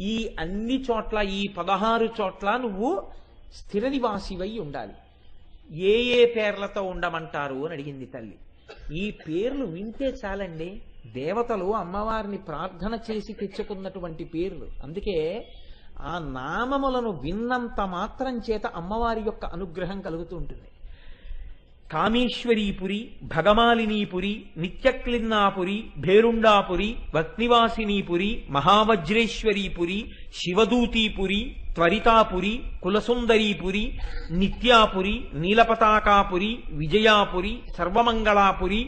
ఈ అన్ని చోట్ల, ఈ 16 చోట్ల నువ్వు స్థిర నివాసివై ఉండాలి. ఏ ఏ పేర్లతో ఉండమంటారు అని అడిగింది తల్లి. ఈ పేర్లు వింటే చాలండి, దేవతలు అమ్మవారిని ప్రార్థన చేసి తెచ్చుకున్నటువంటి పేర్లు. అందుకే ఆ నామములను విన్నంత మాత్రం చేత అమ్మవారి యొక్క అనుగ్రహం కలుగుతూ ఉంటుంది. కామేశ్వరీపురి, భగమాలినీపురి, నిత్యక్లిన్నాపురి, భేరుండాపురి, వక్నివాసినీపురి, మహావజ్రేశ్వరీపురి, శివదూతీపురి, త్వరితాపురి, కులసుందరీపురి, నిత్యాపురి, నీలపతాకాపురి, విజయాపురి, సర్వమంగళాపురి,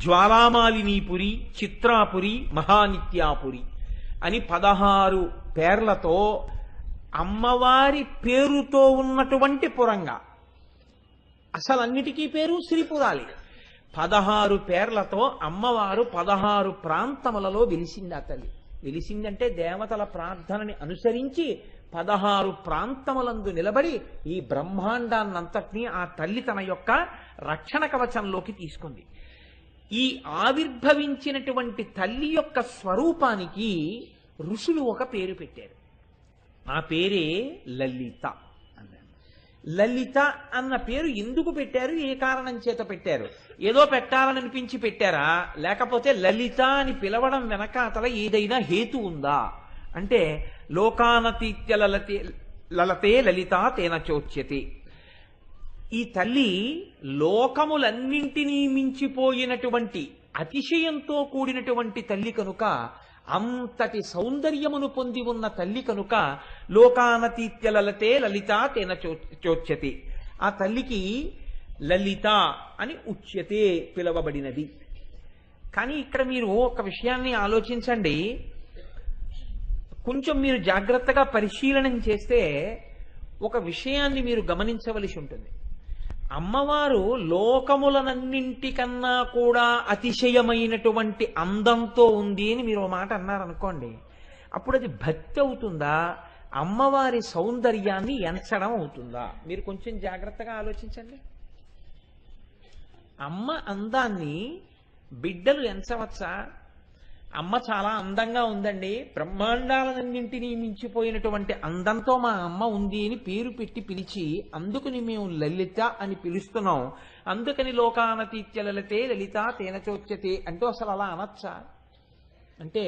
జ్వాలామాలినీపురి, చిత్రాపురి, మహానిత్యాపురి అని 16 పేర్లతో అమ్మవారి పేరుతో ఉన్నటువంటి పురంగా. అసలు అన్నిటికీ పేరు శ్రీపురాలి. 16 పేర్లతో అమ్మవారు 16 ప్రాంతములలో వెలిసింది. ఆ తల్లి వెలిసిందంటే దేవతల ప్రార్థనని అనుసరించి 16 ప్రాంతములందు నిలబడి ఈ బ్రహ్మాండాన్నంతటినీ ఆ తల్లి తన యొక్క రక్షణ కవచంలోకి తీసుకుంది. ఈ ఆవిర్భవించినటువంటి తల్లి యొక్క స్వరూపానికి ఋషులు ఒక పేరు పెట్టారు. ఆ పేరే లలిత అన్నారు. లలిత అన్న పేరు ఎందుకు పెట్టారు, ఏ కారణం చేత పెట్టారు? ఏదో పెట్టాలనిపించి పెట్టారా, లేకపోతే లలిత అని పిలవడం వెనకాతల ఏదైనా హేతు ఉందా అంటే, లోకానతీత్య లలతే లలిత తేన చోచ్యతే. ఈ తల్లి లోకములన్నింటినీ మించిపోయినటువంటి అతిశయంతో కూడినటువంటి తల్లి కనుక, అంతటి సౌందర్యమును పొంది ఉన్న తల్లి కనుక లోకానతీత్య లలతే లలిత తేన చోచ్యతే. ఆ తల్లికి లలిత అని ఉచ్యతే పిలవబడినది. కానీ ఇక్కడ మీరు ఒక విషయాన్ని ఆలోచించండి. కొంచెం మీరు జాగ్రత్తగా పరిశీలనం చేస్తే ఒక విషయాన్ని మీరు గమనించవలసి ఉంటుంది. అమ్మవారు లోకములనన్నింటికన్నా కూడా అతిశయమైనటువంటి అందంతో ఉంది అని మీరు ఒక మాట అన్నారనుకోండి, అప్పుడు అది భక్తి అవుతుందా, అమ్మవారి సౌందర్యాన్ని ఎంచడం అవుతుందా? మీరు కొంచెం జాగ్రత్తగా ఆలోచించండి. అమ్మ అందాన్ని బిడ్డలు ఎంచవచ్చా? అమ్మ చాలా అందంగా ఉందండి, బ్రహ్మాండాలన్నింటినీ మించిపోయినటువంటి అందంతో మా అమ్మ ఉంది అని పేరు పెట్టి పిలిచి, అందుకని మేము లలిత అని పిలుస్తున్నాం, అందుకని లోకానతీత్య లలితే లలిత తేన చోచ్యతే అంటూ అసలు అలా అనొచ్చా? అంటే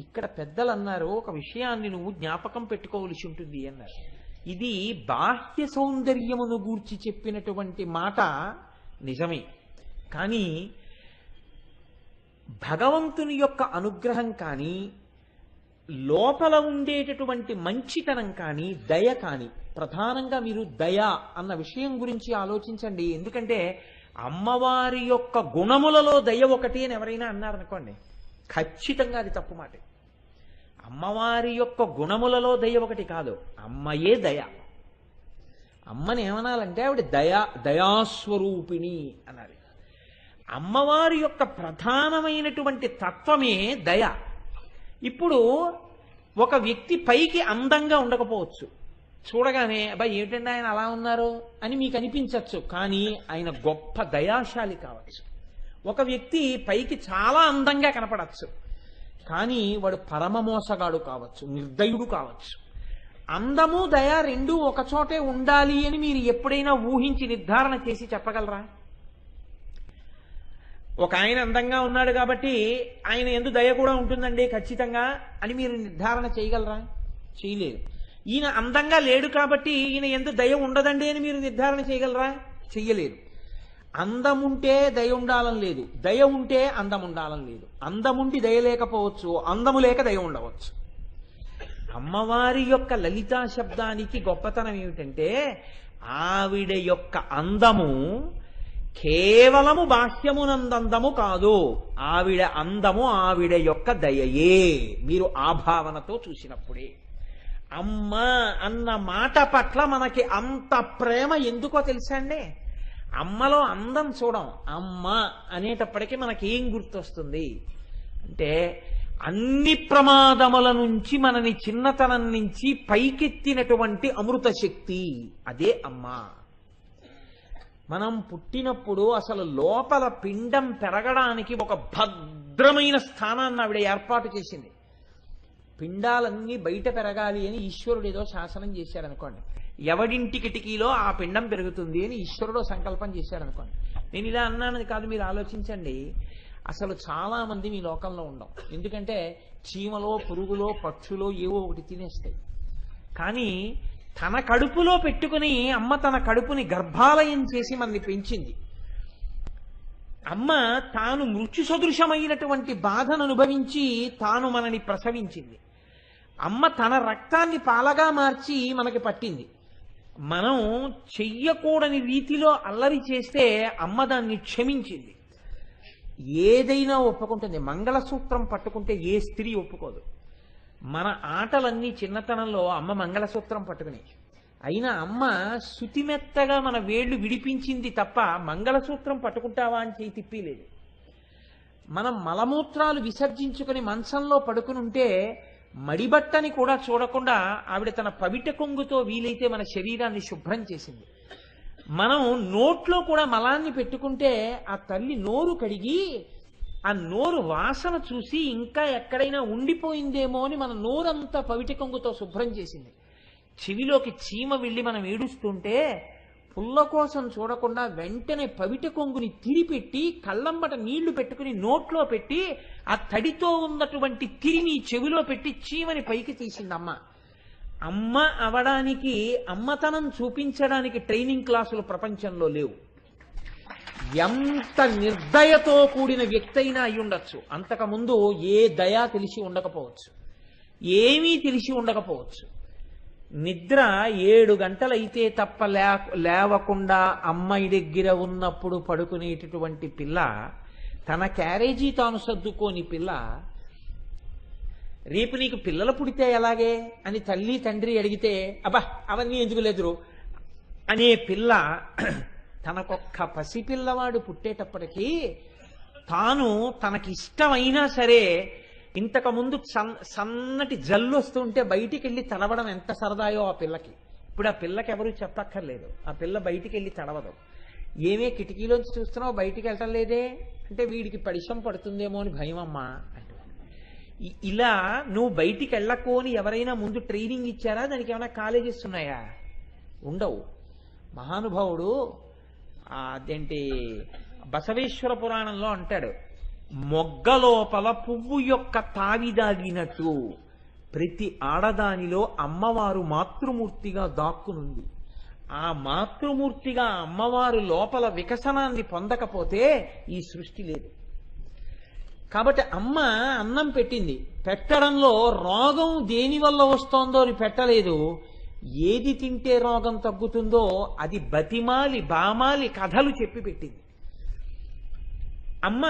ఇక్కడ పెద్దలు అన్నారు, ఒక విషయాన్ని నువ్వు జ్ఞాపకం పెట్టుకోవలసి ఉంటుంది అన్నారు. ఇది బాహ్య సౌందర్యమును గూర్చి చెప్పినటువంటి మాట నిజమే, కానీ భగవంతుని యొక్క అనుగ్రహం కానీ, లోపల ఉండేటటువంటి మంచితనం కానీ, దయ కానీ, ప్రధానంగా మీరు దయ అన్న విషయం గురించి ఆలోచించండి. ఎందుకంటే అమ్మవారి యొక్క గుణములలో దయ ఒకటి అని ఎవరైనా అన్నారనుకోండి, ఖచ్చితంగా అది తప్పు మాట. అమ్మవారి యొక్క గుణములలో దయ ఒకటి కాదు, అమ్మయే దయ. అమ్మని ఏమనాలంటే ఆవిడ దయాస్వరూపిణి అన్నారు. అమ్మవారి యొక్క ప్రధానమైనటువంటి తత్వమే దయ. ఇప్పుడు ఒక వ్యక్తి పైకి అందంగా ఉండకపోవచ్చు, చూడగానే అబ్బాయి ఏమిటండి ఆయన అలా ఉన్నారు అని మీకు అనిపించవచ్చు, కానీ ఆయన గొప్ప దయాశాలి కావచ్చు. ఒక వ్యక్తి పైకి చాలా అందంగా కనపడచ్చు, కానీ వాడు పరమ మోసగాడు కావచ్చు, నిర్దయుడు కావచ్చు. అందము దయ రెండూ ఒకచోటే ఉండాలి అని మీరు ఎప్పుడైనా ఊహించి నిర్ధారణ చేసి చెప్పగలరా? ఒక ఆయన అందంగా ఉన్నాడు కాబట్టి ఆయన యందు దయ కూడా ఉంటుందండి ఖచ్చితంగా అని మీరు నిర్ధారణ చేయగలరా? చేయలేరు. ఈయన అందంగా లేడు కాబట్టి ఈయన యందు దయ ఉండదండి అని మీరు నిర్ధారణ చేయగలరా? చెయ్యలేరు. అందముంటే దయ ఉండాలని లేదు, దయ ఉంటే అందం ఉండాలని లేదు. అందముండి దయ లేకపోవచ్చు, అందము లేక దయ ఉండవచ్చు. అమ్మవారి యొక్క లలితా శబ్దానికి గొప్పతనం ఏమిటంటే, ఆవిడ యొక్క అందము కేవలము బాహ్యమునందందము కాదు, ఆవిడ అందము ఆవిడ యొక్క దయయే. మీరు ఆ భావనతో చూసినప్పుడే అమ్మ అన్న మాట పట్ల మనకి అంత ప్రేమ ఎందుకో తెలుసా అండి? అమ్మలో అందం చూడం, అమ్మ అనేటప్పటికీ మనకేం గుర్తొస్తుంది అంటే, అన్ని ప్రమాదముల నుంచి మనని చిన్నతనం నుంచి పైకెత్తినటువంటి అమృత శక్తి, అదే అమ్మ. మనం పుట్టినప్పుడు అసలు లోపల పిండం పెరగడానికి ఒక భద్రమైన స్థానాన్ని ఆవిడ ఏర్పాటు చేసింది. పిండాలన్నీ బయట పెరగాలి అని ఈశ్వరుడు ఏదో శాసనం చేశాడు అనుకోండి, ఎవడింటి కిటికీలో ఆ పిండం పెరుగుతుంది అని ఈశ్వరుడు సంకల్పం చేశాడు అనుకోండి. నేను ఇలా అన్నానని కాదు, మీరు ఆలోచించండి. అసలు చాలా మంది మీ లోకంలో ఉండవు. ఎందుకంటే చీమలో పురుగులో పక్షులో ఏవో ఒకటి తినేస్తాయి. కానీ తన కడుపులో పెట్టుకుని అమ్మ తన కడుపుని గర్భాలయం చేసి మనల్ని పెంచింది. అమ్మ తాను మృత్యు సదృశమైనటువంటి బాధను అనుభవించి తాను మనని ప్రసవించింది. అమ్మ తన రక్తాన్ని పాలగా మార్చి మనకి పట్టింది. మనం చెయ్యకూడని రీతిలో అల్లరి చేస్తే అమ్మ దాన్ని క్షమించింది. ఏదైనా ఒప్పుకుంటుంది. మంగళసూత్రం పట్టుకుంటే ఏ స్త్రీ ఒప్పుకోదు. మన ఆటలన్నీ చిన్నతనంలో అమ్మ మంగళసూత్రం పట్టుకుని, అయినా అమ్మ శుతిమెత్తగా మన వేళ్లు విడిపించింది తప్ప మంగళసూత్రం పట్టుకుంటావా అని చేయి తిప్పిలేదు. మనం మలమూత్రాలు విసర్జించుకుని మంచంలో పడుకుని ఉంటే మడిబట్టని కూడా చూడకుండా ఆవిడ తన పవిట కొంగుతో వీలైతే మన శరీరాన్ని శుభ్రం చేసింది. మనం నోట్లో కూడా మలాన్ని పెట్టుకుంటే ఆ తల్లి నోరు కడిగి ఆ నోరు వాసన చూసి ఇంకా ఎక్కడైనా ఉండిపోయిందేమో అని మన నోరంతా పవిట కొంగుతో శుభ్రం చేసింది. చెవిలోకి చీమ వెళ్ళి మనం ఏడుస్తుంటే పుల్ల కోసం చూడకుండా వెంటనే పవిట కొంగుని తిరిపెట్టి కళ్ళంబట నీళ్లు పెట్టుకుని నోట్లో పెట్టి ఆ తడితో ఉన్నటువంటి తిరిని చెవిలో పెట్టి చీమని పైకి తీసిందమ్మ. అమ్మ అవడానికి, అమ్మతనం చూపించడానికి ట్రైనింగ్ క్లాసులు ప్రపంచంలో లేవు. ఎంత నిర్దయతో కూడిన వ్యక్తి అయినా అయి ఉండొచ్చు. అంతకుముందు ఏ దయా తెలిసి ఉండకపోవచ్చు, ఏమీ తెలిసి ఉండకపోవచ్చు. నిద్ర 7 గంటలైతే తప్ప లేవకుండా అమ్మాయి దగ్గర ఉన్నప్పుడు పడుకునేటటువంటి పిల్ల, తన క్యారేజీ తాను సర్దుకోని పిల్ల, రేపు నీకు పిల్లలు పుడితే ఎలాగే అని తల్లి తండ్రి అడిగితే అబ్బా అవన్నీ ఎందుకు లేదురు అనే పిల్ల, తనకొక్క పసిపిల్లవాడు పుట్టేటప్పటికీ తాను తనకిష్టమైనా సరే, ఇంతకుముందు సన్నటి జల్లు వస్తుంటే బయటికి వెళ్ళి తడవడం ఎంత సరదాయో ఆ పిల్లకి. ఇప్పుడు ఆ పిల్లకి ఎవరు చెప్పక్కర్లేదు, ఆ పిల్ల బయటికి వెళ్ళి తడవదు. ఏమే కిటికీలోంచి చూస్తున్నావు, బయటికి వెళ్ళటం లేదే అంటే వీడికి పడిశం పడుతుందేమో అని భయం అమ్మా అంటూ. ఇలా నువ్వు బయటికి వెళ్ళకు అని ఎవరైనా ముందు ట్రైనింగ్ ఇచ్చారా? దానికి ఏమైనా కాలేజెస్ ఉన్నాయా? ఉండవు. మహానుభావుడు అదేంటి బసవేశ్వర పురాణంలో అంటాడు, మొగ్గలోపల పువ్వు యొక్క తావిదాగినట్టు ప్రతి ఆడదానిలో అమ్మవారు మాతృమూర్తిగా దాక్కునుంది. ఆ మాతృమూర్తిగా అమ్మవారు లోపల వికసనాన్ని పొందకపోతే ఈ సృష్టి లేదు. కాబట్టి అమ్మ అన్నం పెట్టింది. పెట్టడంలో రోగం దేని వల్ల వస్తోందో అని పెట్టలేదు. ఏది తింటే రోగం తగ్గుతుందో అది బతిమాలి బామాలి కథలు చెప్పి పెట్టింది. అమ్మ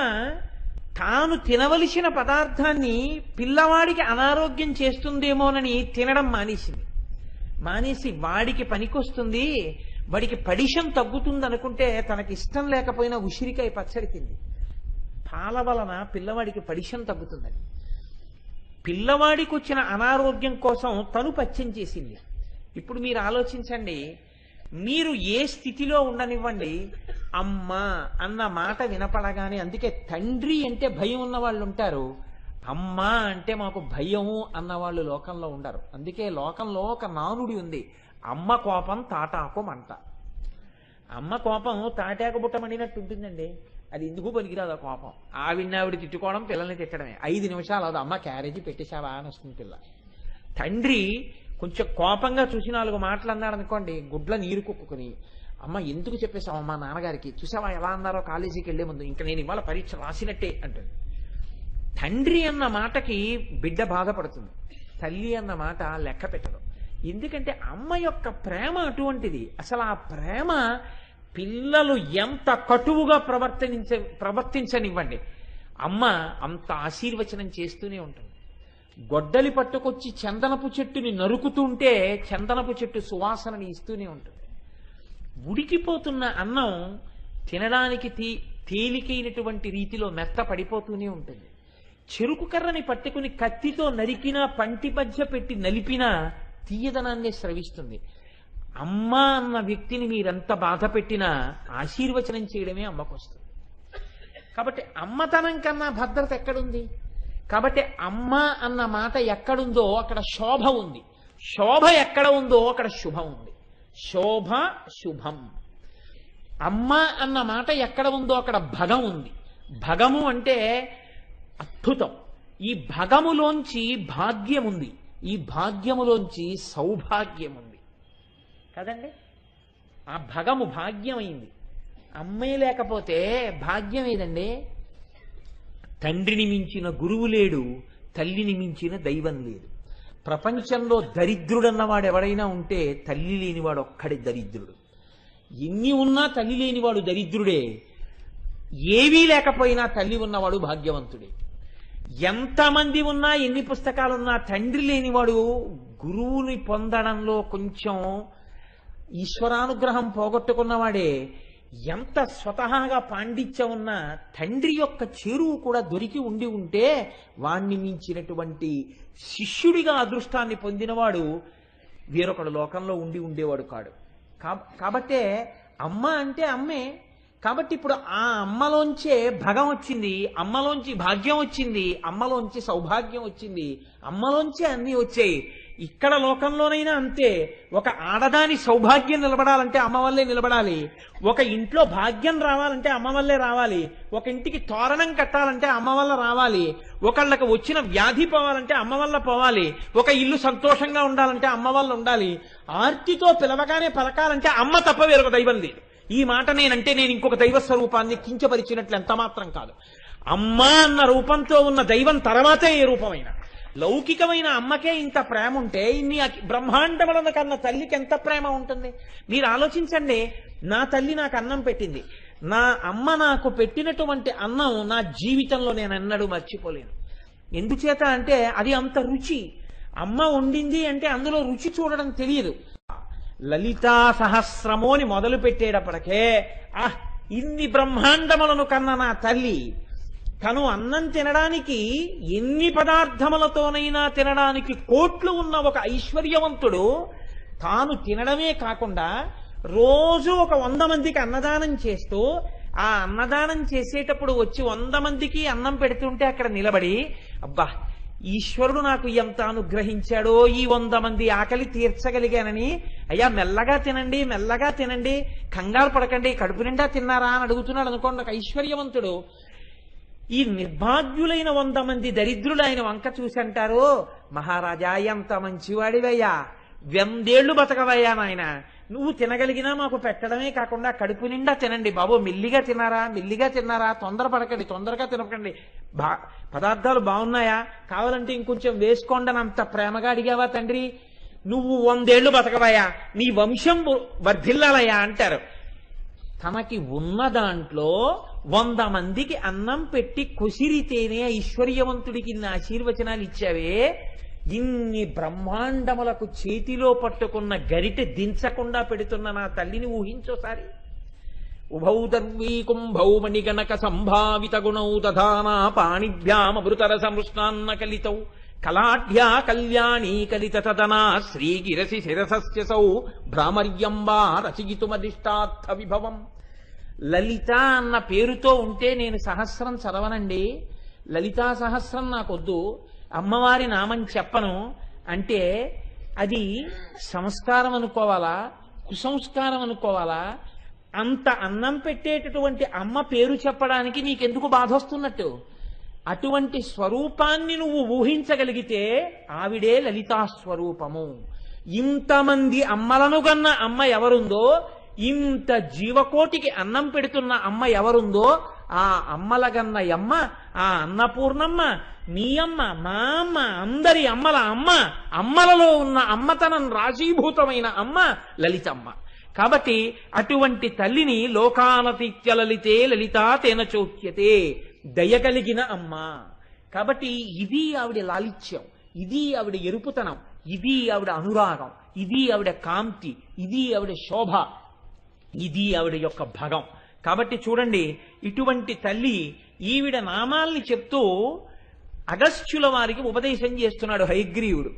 తాను తినవలసిన పదార్థాన్ని పిల్లవాడికి అనారోగ్యం చేస్తుందేమోనని తినడం మానేసింది. మానేసి వాడికి పనికొస్తుంది, వాడికి పడిశం తగ్గుతుంది అనుకుంటే తనకి ఇష్టం లేకపోయినా ఉసిరికాయ పచ్చడి తింది. పాల వలన పిల్లవాడికి పడిశం తగ్గుతుందని పిల్లవాడికి వచ్చిన అనారోగ్యం కోసం తను పచ్చం చేసింది. ఇప్పుడు మీరు ఆలోచించండి, మీరు ఏ స్థితిలో ఉండనివ్వండి, అమ్మ అన్న మాట వినపడగానే, అందుకే తండ్రి అంటే భయం ఉన్న వాళ్ళు ఉంటారు, అమ్మ అంటే మాకు భయము అన్నవాళ్ళు లోకంలో ఉండరు. అందుకే లోకంలో ఒక నానుడి ఉంది, అమ్మ కోపం తాటాకు మంట. అమ్మ కోపం తాటాకు బుట్ట మండినట్టు ఉంటుందండి. అది ఎందుకు పనికిరాదు ఆ కోపం. ఆవిడ తిట్టుకోవడం, పిల్లల్ని తిట్టడమే. 5 నిమిషాలు అది అమ్మ క్యారేజీ పెట్టేశావా అని వస్తుంది పిల్ల. తండ్రి కొంచెం కోపంగా చూసి 4 మాటలు అన్నాడు అనుకోండి, గుడ్ల నీరు కుక్కుని, అమ్మ ఎందుకు చెప్పేశావు మా నాన్నగారికి, చూసావా ఎలా అన్నారో కాలేజీకి వెళ్లే ముందు, ఇంకా నేను ఇవాళ పరీక్ష రాసినట్టే అంటుంది. తండ్రి అన్న మాటకి బిడ్డ బాధపడుతుంది, తల్లి అన్న మాట లెక్క పెట్టదు. ఎందుకంటే అమ్మ యొక్క ప్రేమ అటువంటిది. అసలు ఆ ప్రేమ పిల్లలు ఎంత కటువుగా ప్రవర్తించనివ్వండి, అమ్మ అంత ఆశీర్వచనం చేస్తూనే ఉంటుంది. గొడ్డలి పట్టుకొచ్చి చందనపు చెట్టుని నరుకుతుంటే చందనపు చెట్టు సువాసనని ఇస్తూనే ఉంటుంది. ఉడికిపోతున్న అన్నం తినడానికి తేలికైనటువంటి రీతిలో మెత్త పడిపోతూనే ఉంటుంది. చెరుకు కర్రని పట్టుకుని కత్తితో నరికినా, పంటి మధ్య పెట్టి నలిపినా తీయదనాన్ని స్రవిస్తుంది. అమ్మ అన్న వ్యక్తిని మీరెంత బాధ పెట్టినా ఆశీర్వచనం చేయడమే అమ్మకు వస్తుంది. కాబట్టి అమ్మతనం కన్నా భద్రత ఎక్కడుంది? కాబట్టి అమ్మ అన్న మాట ఎక్కడుందో అక్కడ శోభ ఉంది, శోభ ఎక్కడ ఉందో అక్కడ శుభం ఉంది. శోభ శుభం. అమ్మ అన్న మాట ఎక్కడ ఉందో అక్కడ భగం ఉంది. భగము అంటే అద్భుతం. ఈ భగములోంచి భాగ్యం ఉంది, ఈ భాగ్యములోంచి సౌభాగ్యం ఉంది కదండి. ఆ భగము భాగ్యమైంది. అమ్మే లేకపోతే భాగ్యం ఏదండి? తండ్రిని మించిన గురువు లేడు, తల్లిని మించిన దైవం లేదు. ప్రపంచంలో దరిద్రుడన్నవాడు ఎవడైనా ఉంటే తల్లి లేనివాడు ఒక్కడే దరిద్రుడు. ఎన్ని ఉన్నా తల్లి లేనివాడు దరిద్రుడే, ఏవీ లేకపోయినా తల్లి ఉన్నవాడు భాగ్యవంతుడే. ఎంతమంది ఉన్నా ఎన్ని పుస్తకాలున్నా తండ్రి లేనివాడు గురువుని పొందడంలో కొంచెం ఈశ్వరానుగ్రహం పోగొట్టుకున్నవాడే. ఎంత స్వతహాగా పాండిత్యం ఉన్నా తండ్రి యొక్క చేరువు కూడా దొరికి ఉంటే వాణ్ణి మించినటువంటి శిష్యుడిగా అదృష్టాన్ని పొందినవాడు వేరొకడు లోకంలో ఉండేవాడు కాడు. కాబట్టే అమ్మ అంటే అమ్మే. కాబట్టి ఇప్పుడు ఆ అమ్మలోంచే భగం వచ్చింది, అమ్మలోంచి భాగ్యం వచ్చింది, అమ్మలోంచి సౌభాగ్యం వచ్చింది, అమ్మలోంచే అన్నీ వచ్చాయి. ఇక్కడ లోకంలోనైనా అంతే. ఒక ఆడదాని సౌభాగ్యం నిలబడాలంటే అమ్మ వల్లే నిలబడాలి, ఒక ఇంట్లో భాగ్యం రావాలంటే అమ్మ వల్లే రావాలి, ఒక ఇంటికి తోరణం కట్టాలంటే అమ్మ వల్ల రావాలి, ఒకళ్ళకి వచ్చిన వ్యాధి పోవాలంటే అమ్మ వల్ల పోవాలి, ఒక ఇల్లు సంతోషంగా ఉండాలంటే అమ్మ వల్ల ఉండాలి, ఆర్తితో పిలవగానే పలకాలంటే అమ్మ తప్ప వేరొక దైవం లేదు. ఈ మాట నేనంటే నేను ఇంకొక దైవ స్వరూపాన్ని కించపరిచినట్లు ఎంత మాత్రం కాదు. అమ్మ అన్న రూపంతో ఉన్న దైవం తర్వాతే ఏ రూపమైనా. లౌకికమైన అమ్మకే ఇంత ప్రేమ ఉంటే ఇన్ని బ్రహ్మాండములను కన్న తల్లికి ఎంత ప్రేమ ఉంటుంది? మీరు ఆలోచించండి. నా తల్లి నాకు అన్నం పెట్టింది, నా అమ్మ నాకు పెట్టినటువంటి అన్నం నా జీవితంలో నేను ఎన్నడూ మర్చిపోలేను. ఎందుచేత అంటే అది అంత రుచి. అమ్మ వండింది అంటే అందులో రుచి చూడడం తెలియదు. లలితా సహస్రము అని మొదలు పెట్టేటప్పటికే ఇన్ని బ్రహ్మాండములను కన్న నా తల్లి తను అన్నం తినడానికి ఎన్ని పదార్థములతోనైనా తినడానికి కోట్లు ఉన్న ఒక ఐశ్వర్యవంతుడు తాను తినడమే కాకుండా రోజు ఒక 100 మందికి అన్నదానం చేస్తూ ఆ అన్నదానం చేసేటప్పుడు వచ్చి 100 మందికి అన్నం పెడుతుంటే అక్కడ నిలబడి అబ్బా ఈశ్వరుడు నాకు ఎంత అనుగ్రహించాడో, ఈ 100 మంది ఆకలి తీర్చగలిగానని, అయ్యా మెల్లగా తినండి మెల్లగా తినండి, కంగారు పడకండి, కడుపు నిండా తిన్నారా అని అడుగుతున్నాడు అనుకోండి ఒక ఐశ్వర్యవంతుడు. ఈ నిర్భాగ్యులైన 100 మంది దరిద్రులు ఆయన వంక చూసి అంటారు, మహారాజా ఎంత మంచివాడివయ్యా, 100 ఏళ్లు బతకవయ్యా నాయన, నువ్వు తినగలిగినా మాకు పెట్టడమే కాకుండా కడుపు నిండా తినండి బాబు, మెల్లిగా తిన్నారా, తొందరపడకండి, తొందరగా తినకండి, పదార్థాలు బాగున్నాయా, కావాలంటే ఇంకొంచెం వేసుకోండి అని అంత ప్రేమగా అడిగావా తండ్రి, నువ్వు 100 ఏళ్లు బతకవయ్యా, నీ వంశం వర్ధిల్లాలయ్యా అంటారు. తనకి ఉన్న దాంట్లో 100 మందికి అన్నం పెట్టి కొసిరితేనే ఐశ్వర్యవంతుడికి ఇన్ని ఆశీర్వచనాలు ఇచ్చావే, ఇన్ని బ్రహ్మాండములకు చేతిలో పట్టుకున్న గరిటె దించకుండా పెడుతున్న నా తల్లిని ఊహించోసారి. ఉభౌ దర్వీ కుంభౌ మణిగణక సంభావిత గుణౌ దధానా పాణిభ్యామృతర సమృష్ణాన్న కలితౌ కళాఢ్యా కళ్యాణీ కలిత తదనా శ్రీగిరసి శిరసస్యసౌ భ్రామర్యంబా రచయితుమదిష్టార్థ విభవం. లలిత అన్న పేరుతో ఉంటే నేను సహస్రం చదవనండి, లలితా సహస్రం నాకొద్దు, అమ్మవారి నామం చెప్పను అంటే అది సంస్కారం అనుకోవాలా, కుసంస్కారం అనుకోవాలా? అంత అన్నం పెట్టేటటువంటి అమ్మ పేరు చెప్పడానికి నీకెందుకు బాధ వస్తున్నట్టు? అటువంటి స్వరూపాన్ని నువ్వు ఊహించగలిగితే ఆవిడే లలితా స్వరూపము. ఇంతమంది అమ్మలను గన్న అమ్మ ఎవరుందో, ఇంత జీవకోటికి అన్నం పెడుతున్న అమ్మ ఎవరుందో, ఆ అమ్మల గన్న అమ్మ, ఆ అన్నపూర్ణమ్మ, నీ అమ్మ, మా అమ్మ, అందరి అమ్మల అమ్మ, అమ్మలలో ఉన్న అమ్మతనం రాశీభూతమైన అమ్మ లలితమ్మ. కాబట్టి అటువంటి తల్లిని లోకానతీత్య లలితే లలితా తేన చోక్యతే, దయగలిగిన అమ్మ. కాబట్టి ఇది ఆవిడ లాలిత్యం, ఇది ఆవిడ ఎరుపుతనం, ఇది ఆవిడ అనురాగం, ఇది ఆవిడ కాంతి, ఇది ఆవిడ శోభ, ఇది ఆవిడ యొక్క భగం. కాబట్టి చూడండి, ఇటువంటి తల్లి ఈవిడ నామాల్ని చెప్తూ అగస్త్యుల వారికి ఉపదేశం చేస్తున్నాడు హయగ్రీవుడు.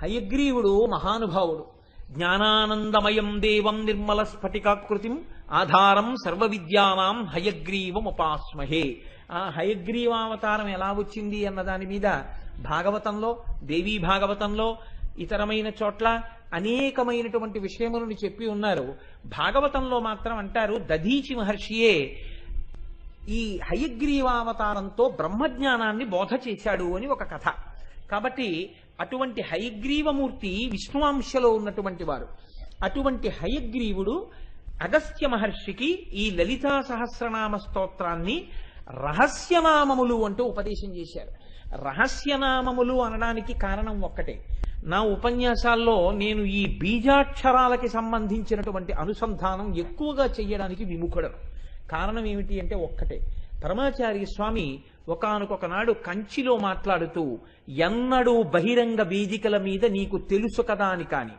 హయగ్రీవుడు మహానుభావుడు. జ్ఞానానందమయం దేవం నిర్మల స్ఫటికాకృతిం ఆధారం సర్వ విద్యానాం హయగ్రీవం ఉపాస్మహే. ఆ హయగ్రీవావతారం ఎలా వచ్చింది అన్న దాని మీద భాగవతంలో, దేవీ భాగవతంలో, ఇతరమైన చోట్ల అనేకమైనటువంటి విషయములను చెప్పి ఉన్నారు. భాగవతంలో మాత్రం అంటారు దధీచి మహర్షియే ఈ హయగ్రీవావతారంతో బ్రహ్మజ్ఞానాన్ని బోధ చేశాడు అని ఒక కథ. కాబట్టి అటువంటి హయగ్రీవమూర్తి విష్ణువాంశలో ఉన్నటువంటి వారు. అటువంటి హయగ్రీవుడు అగస్త్య మహర్షికి ఈ లలితా సహస్రనామ స్తోత్రాన్ని రహస్యనామములు అంటూ ఉపదేశం చేశారు. రహస్యనామములు అనడానికి కారణం ఒక్కటే. నా ఉపన్యాసాల్లో నేను ఈ బీజాక్షరాలకి సంబంధించినటువంటి అనుసంధానం ఎక్కువగా చెయ్యడానికి విముఖుడను. కారణం ఏమిటి అంటే ఒక్కటే. పరమాచార్య స్వామి ఒకానొక నాడు కంచిలో మాట్లాడుతూ ఎన్నడూ బహిరంగ వేదికల మీద నీకు తెలుసు కదా అని కాని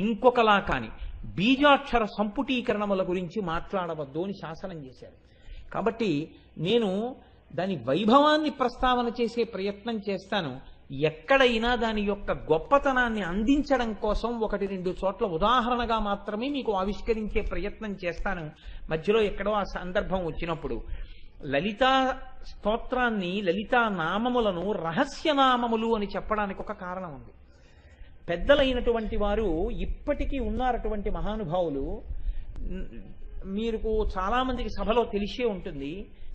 ఇంకొకలా కాని బీజాక్షర సంపుటీకరణముల గురించి మాట్లాడవద్దు అని శాసనం చేశారు. కాబట్టి నేను దాని వైభవాన్ని ప్రస్తావన చేసే ప్రయత్నం చేస్తాను. ఎక్కడైనా దాని యొక్క గొప్పతనాన్ని అందించడం కోసం 1-2 చోట్ల ఉదాహరణగా మాత్రమే మీకు ఆవిష్కరించే ప్రయత్నం చేస్తాను. మధ్యలో ఎక్కడో ఆ సందర్భం వచ్చినప్పుడు లలితా స్తోత్రాన్ని, లలితా నామములను రహస్యనామములు అని చెప్పడానికి ఒక కారణం ఉంది. పెద్దలైనటువంటి వారు ఇప్పటికీ ఉన్నారటువంటి మహానుభావులు, మీకు చాలా మందికి సభలో తెలిసే ఉంటుంది.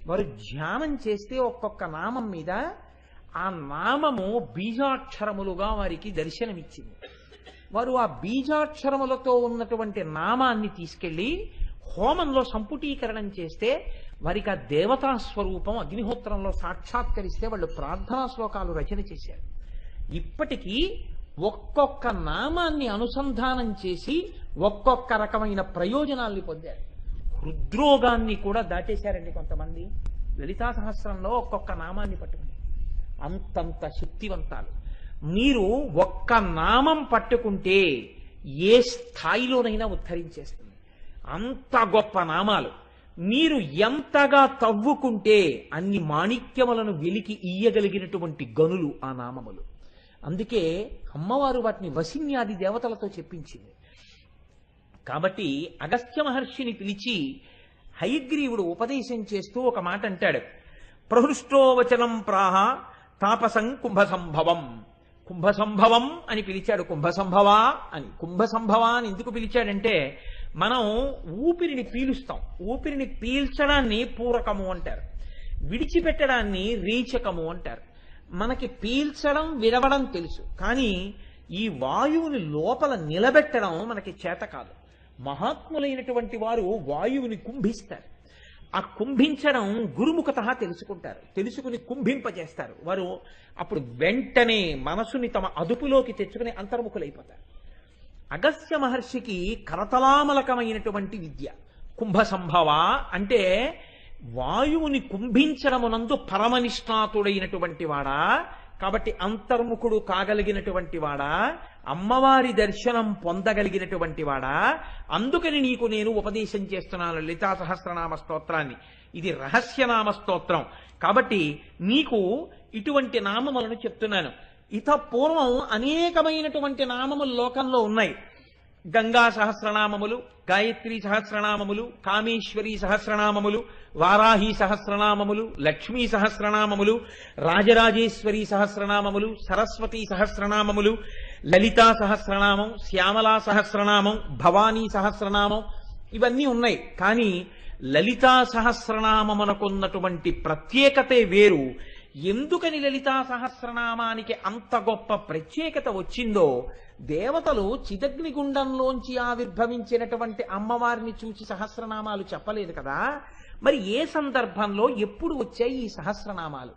వారు ధ్యానం చేస్తే ఒక్కొక్క నామం మీద ఆ నామము బీజాక్షరములుగా వారికి దర్శనమిచ్చింది. వారు ఆ బీజాక్షరములతో ఉన్నటువంటి నామాన్ని తీసుకెళ్లి హోమంలో సంపుటీకరణం చేస్తే వారికి ఆ దేవతా స్వరూపం అగ్నిహోత్రంలో సాక్షాత్కరిస్తే వాళ్ళు ప్రార్థనా శ్లోకాలు రచన చేశారు. ఇప్పటికీ ఒక్కొక్క నామాన్ని అనుసంధానం చేసి ఒక్కొక్క రకమైన ప్రయోజనాల్ని పొందారు. హృద్రోగాన్ని కూడా దాటేశారండి కొంతమంది లలితా సహస్రంలో ఒక్కొక్క నామాన్ని పట్టుకుని. అంతంత శక్తివంతాలు. మీరు ఒక్క నామం పట్టుకుంటే ఏ స్థాయిలోనైనా ఉద్ధరించేస్తుంది. అంత గొప్ప నామాలు. మీరు ఎంతగా తవ్వుకుంటే అన్ని మాణిక్యములను వెలికి ఇయ్యగలిగినటువంటి గనులు ఆ నామములు. అందుకే అమ్మవారు వాటిని వసిన్యాది దేవతలతో చెప్పించింది. కాబట్టి అగస్త్య మహర్షిని పిలిచి హయగ్రీవుడు ఉపదేశం చేస్తూ ఒక మాట అంటాడు. ప్రహృష్టోవచనం ప్రాహ తాపసం కుంభసంభవం. కుంభసంభవం అని పిలిచాడు. కుంభసంభవ అని. కుంభసంభవ అని ఎందుకు పిలిచాడంటే, మనం ఊపిరిని పీలుస్తాం. ఊపిరిని పీల్చడాన్ని పూరకము అంటారు, విడిచిపెట్టడాన్ని రీచకము అంటారు. మనకి పీల్చడం విడవడం తెలుసు, కానీ ఈ వాయువుని లోపల నిలబెట్టడం మనకి చేత కాదు. మహాత్ములైనటువంటి వారు వాయువుని కుంభిస్తారు. ఆ కుంభించడం గురుముఖత తెలుసుకుంటారు, తెలుసుకుని కుంభింపజేస్తారు. వారు అప్పుడు వెంటనే మనసుని తమ అదుపులోకి తెచ్చుకుని అంతర్ముఖులైపోతారు. అగస్త్య మహర్షికి కరతలామలకమైనటువంటి విద్య కుంభసంభవ అంటే వాయువుని కుంభించడమునందు పరమనిష్ఠాతుడైనటువంటి వాడా, కాబట్టి అంతర్ముఖుడు కాగలిగినటువంటి వాడా, అమ్మవారి దర్శనం పొందగలిగినటువంటి వాడా, అందుకని నీకు నేను ఉపదేశం చేస్తున్నాను లలితా సహస్రనామ స్తోత్రాన్ని. ఇది రహస్యనామ స్తోత్రం కాబట్టి నీకు ఇటువంటి నామములను చెప్తున్నాను. ఇత పూర్వం అనేకమైనటువంటి నామములు లోకంలో ఉన్నాయి. గంగా సహస్రనామములు, గాయత్రి సహస్రనామములు, కామేశ్వరి సహస్రనామములు, వారాహి సహస్రనామములు, లక్ష్మీ సహస్రనామములు, రాజరాజేశ్వరి సహస్రనామములు, సరస్వతి సహస్రనామములు, లలితా సహస్రనామం, శ్యామలా సహస్రనామం, భవానీ సహస్రనామం, ఇవన్నీ ఉన్నాయి. కానీ లలితా సహస్రనామమునకున్నటువంటి ప్రత్యేకతే వేరు. ఎందుకని లలితా సహస్రనామానికి అంత గొప్ప ప్రత్యేకత వచ్చిందో, దేవతలు చిదగ్నిగుండంలోంచి ఆవిర్భవించినటువంటి అమ్మవారిని చూచి సహస్రనామాలు చెప్పలేదు కదా. మరి ఏ సందర్భంలో ఎప్పుడు వచ్చాయి ఈ సహస్రనామాలు?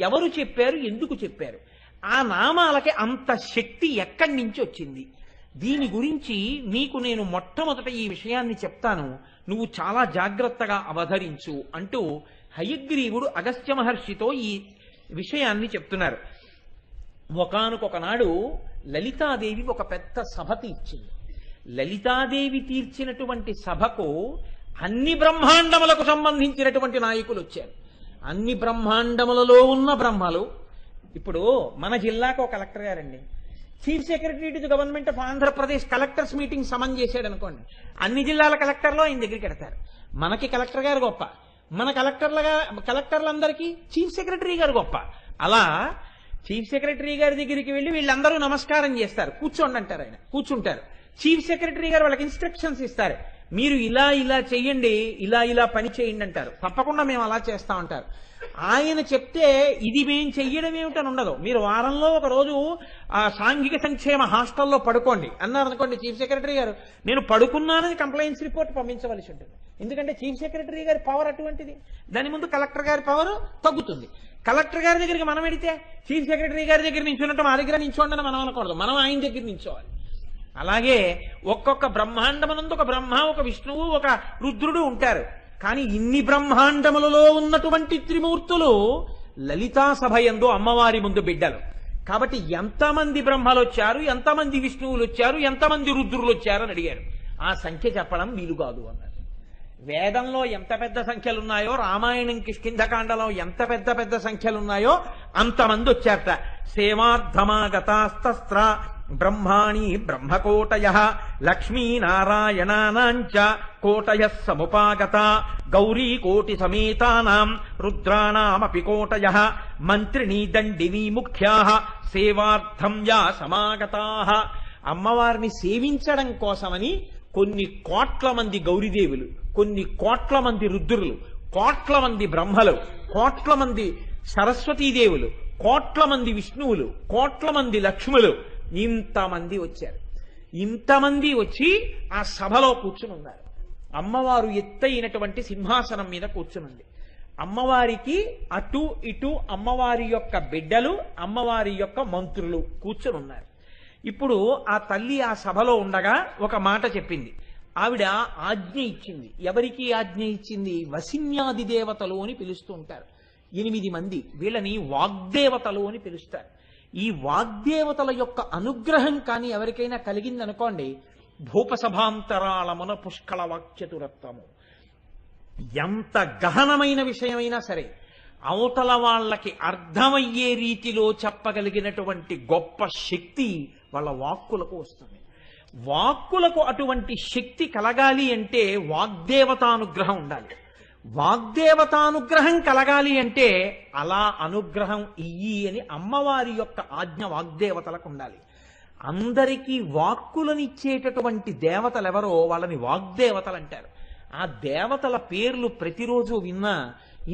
ఎవరు చెప్పారు? ఎందుకు చెప్పారు? ఆ నామాలకి అంత శక్తి ఎక్కడి నుంచి వచ్చింది? దీని గురించి నీకు నేను మొట్టమొదట ఈ విషయాన్ని చెప్తాను, నువ్వు చాలా జాగ్రత్తగా అవధరించు అంటూ హయగ్రీవుడు అగస్త్య మహర్షితో ఈ విషయాన్ని చెప్తున్నారు. ఒకానొక నాడు లలితాదేవి ఒక పెద్ద సభ తీర్చింది. లలితాదేవి తీర్చినటువంటి సభకు అన్ని బ్రహ్మాండములకు సంబంధించినటువంటి నాయకులు వచ్చారు. అన్ని బ్రహ్మాండములలో ఉన్న బ్రహ్మలు. ఇప్పుడు మన జిల్లాకు ఒక కలెక్టర్ గారండి, chief secretary to the government of Andhra Pradesh collectors meeting summon చేశాడు అనుకోండి, అన్ని జిల్లాల కలెక్టర్లు ఆయన దగ్గరికి వెడతారు. మనకి కలెక్టర్ గారు గొప్ప, మన కలెక్టర్లందరికీ చీఫ్ సెక్రటరీ గారు గొప్ప. అలా చీఫ్ సెక్రటరీ గారి దగ్గరికి వెళ్ళి వీళ్ళందరూ నమస్కారం చేస్తారు, కూర్చోండి అంటారు, ఆయన కూర్చుంటారు. చీఫ్ సెక్రటరీ గారు వాళ్ళకి ఇన్స్ట్రక్షన్స్ ఇస్తారు, మీరు ఇలా ఇలా చెయ్యండి, ఇలా ఇలా పని చేయండి అంటారు. తప్పకుండా మేము అలా చేస్తా ఉంటారు. ఆయన చెప్తే ఇది మేము చెయ్యడం ఏమిటని ఉండదు. మీరు వారంలో ఒక రోజు ఆ సాంఘిక సంక్షేమ హాస్టల్లో పడుకోండి అన్నారు అనుకోండి, చీఫ్ సెక్రటరీ గారు నేను పడుకున్నానని కంప్లైంట్స్ రిపోర్ట్ పంపించవలసి ఉంటుంది. ఎందుకంటే చీఫ్ సెక్రటరీ గారి పవర్ అటువంటిది. దాని ముందు కలెక్టర్ గారి పవర్ తగ్గుతుంది. కలెక్టర్ గారి దగ్గరికి మనం వెడితే చీఫ్ సెక్రటరీ గారి దగ్గర నించున్నట్టు మా దగ్గర నించోండి అని మనం అనకూడదు, మనం ఆయన దగ్గర నించోవాలి. అలాగే ఒక్కొక్క బ్రహ్మాండమనందు ఒక బ్రహ్మ, ఒక విష్ణువు, ఒక రుద్రుడు ఉంటారు. కానీ ఇన్ని బ్రహ్మాండములలో ఉన్నటువంటి త్రిమూర్తులు లలితా సభయందు అమ్మవారి ముందు బిడ్డలు. కాబట్టి ఎంతమంది బ్రహ్మలు వచ్చారు, ఎంతమంది విష్ణువులు వచ్చారు, ఎంతమంది రుద్రులు వచ్చారు అని అడిగారు. ఆ సంఖ్య చెప్పడం వీలు కాదు అన్నారు. వేదంలో ఎంత పెద్ద సంఖ్యలున్నాయో, రామాయణం కిష్కింధకాండలో ఎంత పెద్ద పెద్ద సంఖ్యలున్నాయో అంతమంది వచ్చారట. సేవార్థమాగతాస్త్ర బ్రహ్మాణి బ్రహ్మకోటయ లక్ష్మీనారాయణానాంచ కోటయ సముపాగత గౌరీ కోటి సమేతానాం రుద్రాణామపి కోటయ మంత్రిణీ దండినీ ముఖ్యా సేవార్థం యా సమాగతాః. అమ్మవారిని సేవించడం కోసమని కొన్ని కోట్ల మంది గౌరీదేవులు, కొన్ని కోట్ల మంది రుద్రులు, కోట్ల మంది బ్రహ్మలు, కోట్ల మంది సరస్వతీదేవులు, కోట్ల మంది విష్ణువులు, కోట్ల మంది లక్ష్ములు, ఇంతమంది వచ్చారు. ఇంతమంది వచ్చి ఆ సభలో కూర్చుని ఉన్నారు. అమ్మవారు ఎత్తైనటువంటి సింహాసనం మీద కూర్చునుంది. అమ్మవారికి అటు ఇటు అమ్మవారి యొక్క బిడ్డలు, అమ్మవారి యొక్క మంత్రులు కూర్చుని ఉన్నారు. ఇప్పుడు ఆ తల్లి ఆ సభలో ఉండగా ఒక మాట చెప్పింది. ఆవిడ ఆజ్ఞ ఇచ్చింది. ఎవరికి ఆజ్ఞ ఇచ్చింది? వసిన్యాది దేవతలు అని పిలుస్తూ ఉంటారు. 8 మంది, వీళ్ళని వాగ్దేవతలు అని పిలుస్తారు. ఈ వాగ్దేవతల యొక్క అనుగ్రహం కానీ ఎవరికైనా కలిగిందనుకోండి, భూపసభాంతరాళమున పుష్కళ వాక్చతురత్వము, ఎంత గహనమైన విషయమైనా సరే అవతల వాళ్ళకి అర్థమయ్యే రీతిలో చెప్పగలిగినటువంటి గొప్ప శక్తి వాళ్ళ వాక్కులకు వస్తుంది. వాక్కులకు అటువంటి శక్తి కలగాలి అంటే వాగ్దేవతానుగ్రహం ఉండాలి. వాగ్దేవతానుగ్రహం కలగాలి అంటే అలా అనుగ్రహం ఇయ్యి అని అమ్మవారి యొక్క ఆజ్ఞ వాగ్దేవతలకు ఉండాలి. అందరికీ వాక్కులనిచ్చేటటువంటి దేవతలు ఎవరో వాళ్ళని వాగ్దేవతలు అంటారు. ఆ దేవతల పేర్లు ప్రతిరోజు విన్నా,